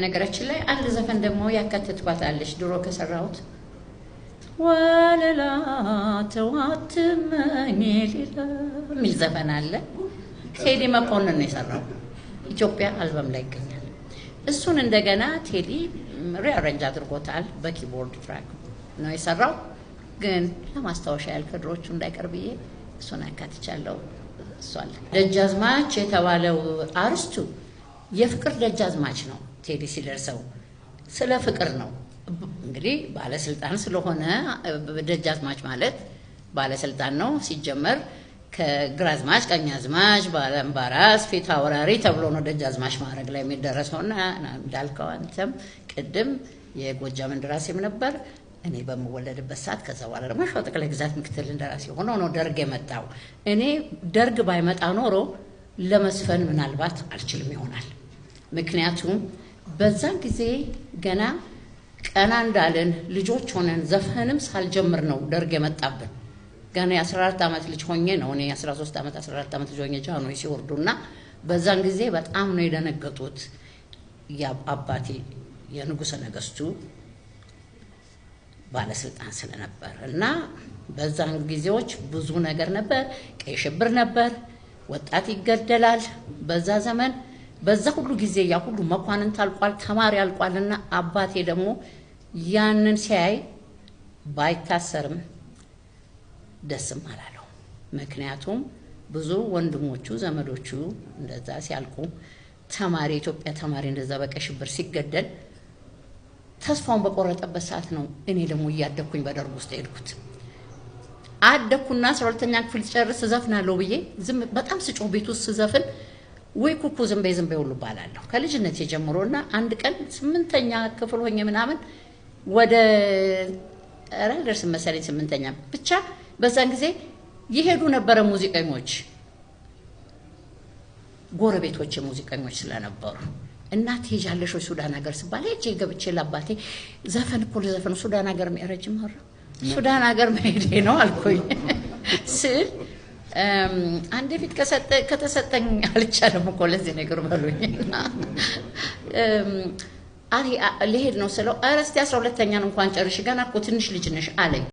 ነገራችን ላይ አንድ ዘፈን ደግሞ ያካተትኳታለች ድሮ ከሰራሁት ወለላ ተዋትመኝ ሌላ የሚል ዘፈን አለ። ቴዲ መኮንን ነው የሰራው። ኢትዮጵያ አልበም ላይ ይገኛል። እሱን እንደገና ቴዲ ሪአሬንጅ አድርጎታል። በኪቦርድ ትራክ ነው የሰራው። ግን ለማስታወሻ ያህል ከድሮቹ እንዳይቀር ብዬ እሱን አካትቻለሁ። እሷል ደጃዝማች የተባለው አርስቱ የፍቅር ደጃዝማች ነው። ቴዲ ሲደርሰው ስለ ፍቅር ነው። እንግዲህ ባለስልጣን ስለሆነ ደጃዝማች ማለት ባለስልጣን ነው። ሲጀመር ከግራዝማች ቀኛዝማች ባላምባራስ ፊት አውራሪ ተብሎ ነው ደጃዝማች ማዕረግ ላይ የሚደረሰውና እንዳልከው አንተም ቅድም የጎጃም እንደራሴም ነበር። እኔ በመወለድበት ሰዓት ከዛ በኋላ ደግሞ ሸዋ ጠቅላይ ግዛት ምክትል እንደራሴ ሆኖ ነው ደርግ የመጣው። እኔ ደርግ ባይመጣ ኖሮ ለመስፈን ምናልባት አልችልም ይሆናል። ምክንያቱም በዛን ጊዜ ገና ቀና እንዳለን ልጆች ሆነን ዘፈንም ሳልጀምር ነው ደርግ የመጣብን። ገና የ14 ዓመት ልጅ ሆኜ ነው እኔ 13 ዓመት 14 ዓመት ልጅ ሆኜ ጃኖይ ሲወርዱና በዛን ጊዜ በጣም ነው የደነገጡት። አባቴ የንጉሠ ነገሥቱ ባለስልጣን ስለነበር እና በዛን ጊዜዎች ብዙ ነገር ነበር። ቀይ ሽብር ነበር፣ ወጣት ይገደላል። በዛ ዘመን በዛ ሁሉ ጊዜ ያ ሁሉ መኳንንት አልቋል፣ ተማሪ አልቋልና አባቴ ደግሞ ያንን ሲያይ ባይታሰርም ደስም አላለው። ምክንያቱም ብዙ ወንድሞቹ ዘመዶቹ እንደዛ ሲያልቁ ተማሪ ኢትዮጵያ ተማሪ እንደዛ በቀይ ሽብር ሲገደል ተስፋውን በቆረጠበት ሰዓት ነው እኔ ደግሞ እያደኩኝ በደርግ ውስጥ ሄድኩት። አደኩና 12ኛ ክፍል ጨርስ ዘፍናለሁ ብዬ ዝም በጣም ስጮህ ቤት ውስጥ ዘፍን ወይ ኩኩ ዝም በይ ሁሉ ባላለሁ ከልጅነት ጀምሮና አንድ ቀን 8ኛ ክፍል ሆኜ ምናምን ወደ ደርስ መሰለኝ 8ኛ ብቻ በዛን ጊዜ ይሄዱ ነበር ሙዚቀኞች ጎረቤቶች ሙዚቀኞች ስለነበሩ እናት ሄጃለሽ ወይ ሱዳን ሀገር ሲባል ሄጄ ገብቼ ለአባቴ ዘፈን እኮ ለዘፈን ሱዳን ሀገር መሄድ ማራ ሱዳን ሀገር መሄዴ ነው አልኩኝ ስል አንዴ ፊት ከተሰጠኝ አልቻለም እኮ ለዚህ ነገር በሉኝና አሪ ለሄድ ነው ስለው አረስቲ 12ኛን እንኳን ጨርሽ ገና እኮ ትንሽ ልጅ ነሽ አለኝ።